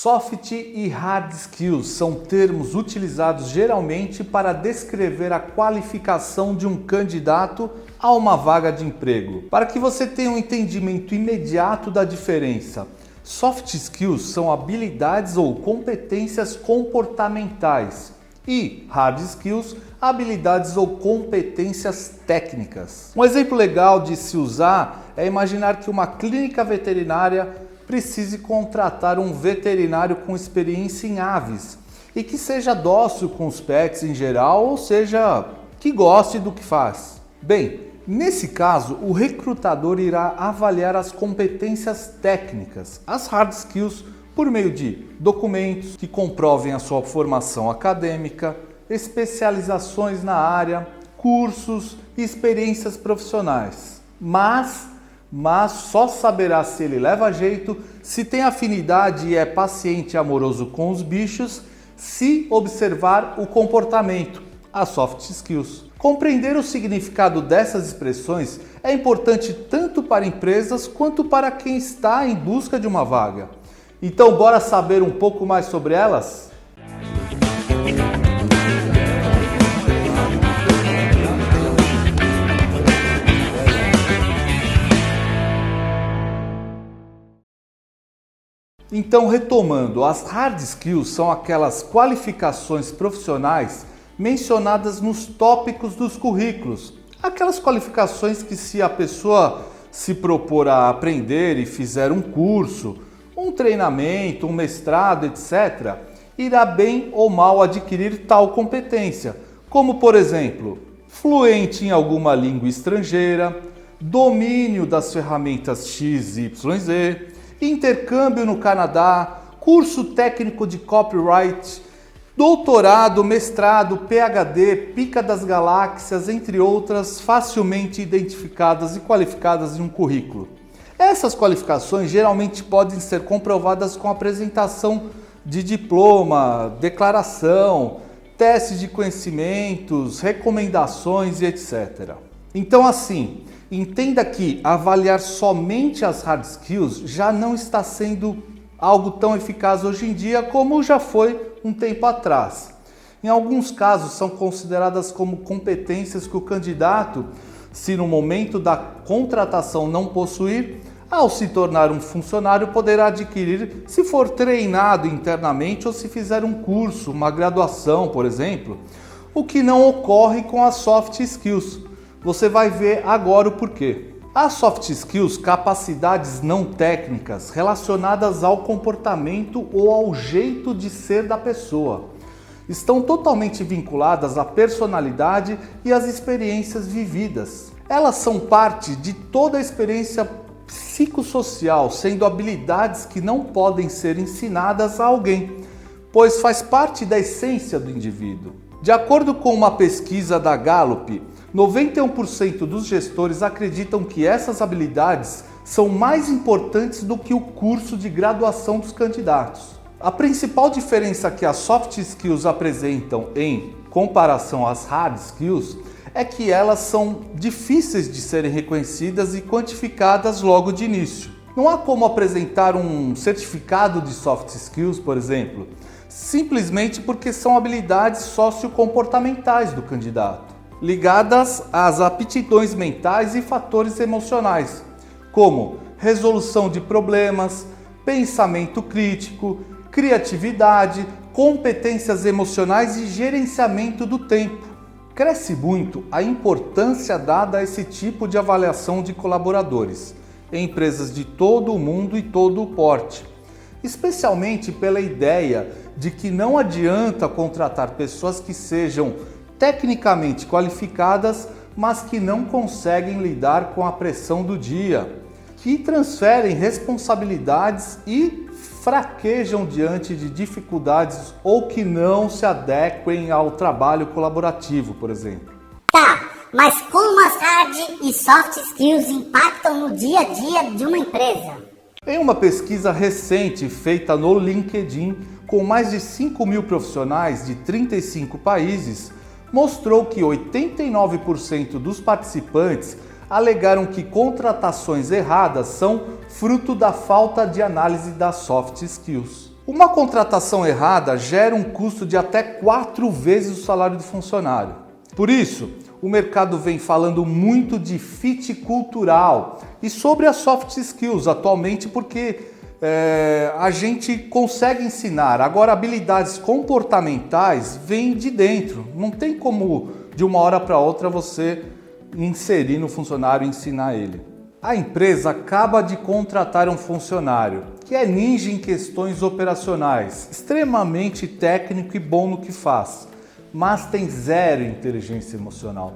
Soft e hard skills são termos utilizados geralmente para descrever a qualificação de um candidato a uma vaga de emprego. Para que você tenha um entendimento imediato da diferença, soft skills são habilidades ou competências comportamentais e hard skills, habilidades ou competências técnicas. Um exemplo legal de se usar é imaginar que uma clínica veterinária precise contratar um veterinário com experiência em aves e que seja dócil com os pets em geral, ou seja, que goste do que faz. Bem, nesse caso, o recrutador irá avaliar as competências técnicas, as hard skills, por meio de documentos que comprovem a sua formação acadêmica, especializações na área, cursos e experiências profissionais. Mas só saberá se ele leva jeito, se tem afinidade e é paciente e amoroso com os bichos, se observar o comportamento, as soft skills. Compreender o significado dessas expressões é importante tanto para empresas quanto para quem está em busca de uma vaga. Então, bora saber um pouco mais sobre elas? Então, retomando, as hard skills são aquelas qualificações profissionais mencionadas nos tópicos dos currículos. Aquelas qualificações que, se a pessoa se propor a aprender e fizer um curso, um treinamento, um mestrado, etc., irá bem ou mal adquirir tal competência, como, por exemplo, fluente em alguma língua estrangeira, domínio das ferramentas X, Y, Z, intercâmbio no Canadá, curso técnico de copyright, doutorado, mestrado, PhD, pica das galáxias, entre outras, facilmente identificadas e qualificadas em um currículo. Essas qualificações geralmente podem ser comprovadas com apresentação de diploma, declaração, teste de conhecimentos, recomendações e etc. Então, assim, entenda que avaliar somente as hard skills já não está sendo algo tão eficaz hoje em dia como já foi um tempo atrás. Em alguns casos são consideradas como competências que o candidato, se no momento da contratação não possuir, ao se tornar um funcionário poderá adquirir se for treinado internamente ou se fizer um curso, uma graduação, por exemplo, o que não ocorre com as soft skills. Você vai ver agora o porquê. As soft skills, capacidades não técnicas relacionadas ao comportamento ou ao jeito de ser da pessoa, estão totalmente vinculadas à personalidade e às experiências vividas. Elas são parte de toda a experiência psicossocial, sendo habilidades que não podem ser ensinadas a alguém, pois faz parte da essência do indivíduo. De acordo com uma pesquisa da Gallup, 91% dos gestores acreditam que essas habilidades são mais importantes do que o curso de graduação dos candidatos. A principal diferença que as soft skills apresentam em comparação às hard skills é que elas são difíceis de serem reconhecidas e quantificadas logo de início. Não há como apresentar um certificado de soft skills, por exemplo, simplesmente porque são habilidades sociocomportamentais do candidato, ligadas às aptidões mentais e fatores emocionais, como resolução de problemas, pensamento crítico, criatividade, competências emocionais e gerenciamento do tempo. Cresce muito a importância dada a esse tipo de avaliação de colaboradores em empresas de todo o mundo e todo o porte, especialmente pela ideia de que não adianta contratar pessoas que sejam tecnicamente qualificadas, mas que não conseguem lidar com a pressão do dia, que transferem responsabilidades e fraquejam diante de dificuldades ou que não se adequem ao trabalho colaborativo, por exemplo. Tá, mas como as hard e soft skills impactam no dia a dia de uma empresa? Em uma pesquisa recente feita no LinkedIn, com mais de 5.000 profissionais de 35 países, mostrou que 89% dos participantes alegaram que contratações erradas são fruto da falta de análise das soft skills. Uma contratação errada gera um custo de até 4 vezes o salário do funcionário. Por isso, o mercado vem falando muito de fit cultural e sobre as soft skills atualmente, porque a gente consegue ensinar. Agora, habilidades comportamentais vêm de dentro. Não tem como, de uma hora para outra, você inserir no funcionário e ensinar ele. A empresa acaba de contratar um funcionário que é ninja em questões operacionais, extremamente técnico e bom no que faz, mas tem zero inteligência emocional.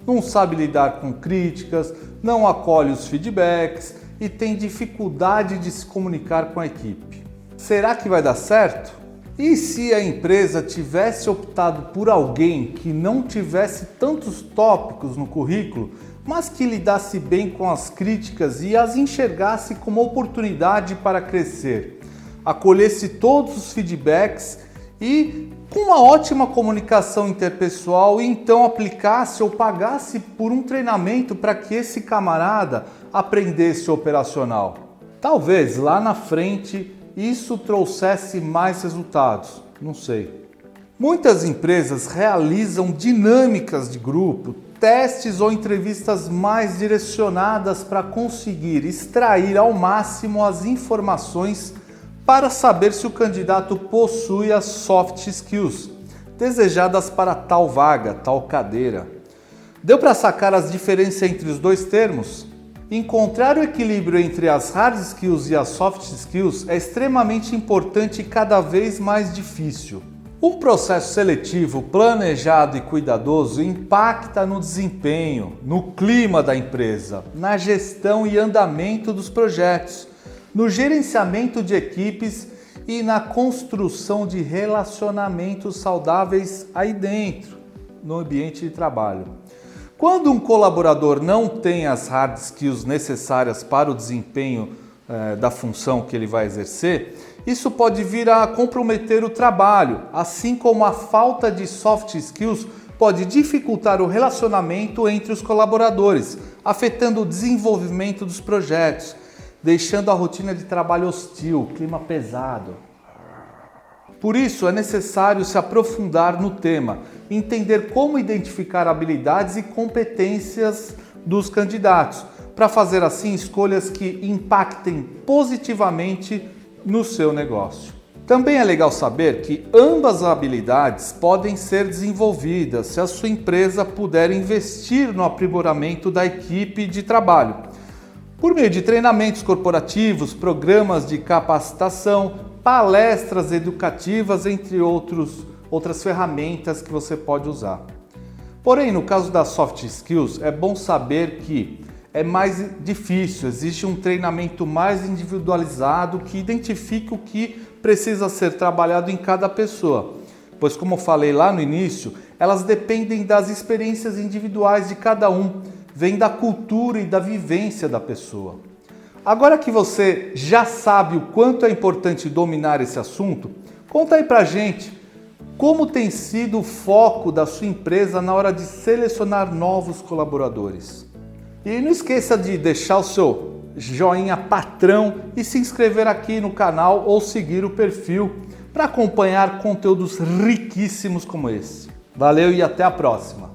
Não sabe lidar com críticas, não acolhe os feedbacks e tem dificuldade de se comunicar com a equipe. Será que vai dar certo? E se a empresa tivesse optado por alguém que não tivesse tantos tópicos no currículo, mas que lidasse bem com as críticas e as enxergasse como oportunidade para crescer, acolhesse todos os feedbacks e com uma ótima comunicação interpessoal e então aplicasse ou pagasse por um treinamento para que esse camarada aprendesse operacional? Talvez lá na frente isso trouxesse mais resultados, não sei. Muitas empresas realizam dinâmicas de grupo, testes ou entrevistas mais direcionadas para conseguir extrair ao máximo as informações para saber se o candidato possui as soft skills desejadas para tal vaga, tal cadeira. Deu para sacar as diferenças entre os dois termos? Encontrar o equilíbrio entre as hard skills e as soft skills é extremamente importante e cada vez mais difícil. Um processo seletivo planejado e cuidadoso impacta no desempenho, no clima da empresa, na gestão e andamento dos projetos, no gerenciamento de equipes e na construção de relacionamentos saudáveis aí dentro, no ambiente de trabalho. Quando um colaborador não tem as hard skills necessárias para o desempenho da função que ele vai exercer, isso pode vir a comprometer o trabalho, assim como a falta de soft skills pode dificultar o relacionamento entre os colaboradores, afetando o desenvolvimento dos projetos, deixando a rotina de trabalho hostil, clima pesado. Por isso, é necessário se aprofundar no tema, entender como identificar habilidades e competências dos candidatos, para fazer assim escolhas que impactem positivamente no seu negócio. Também é legal saber que ambas as habilidades podem ser desenvolvidas se a sua empresa puder investir no aprimoramento da equipe de trabalho, por meio de treinamentos corporativos, programas de capacitação, palestras educativas, entre outras ferramentas que você pode usar. Porém, no caso das soft skills, é bom saber que é mais difícil, existe um treinamento mais individualizado que identifica o que precisa ser trabalhado em cada pessoa, pois, como eu falei lá no início, elas dependem das experiências individuais de cada um, vem da cultura e da vivência da pessoa. Agora que você já sabe o quanto é importante dominar esse assunto, conta aí pra gente como tem sido o foco da sua empresa na hora de selecionar novos colaboradores. E não esqueça de deixar o seu joinha patrão e se inscrever aqui no canal ou seguir o perfil para acompanhar conteúdos riquíssimos como esse. Valeu e até a próxima!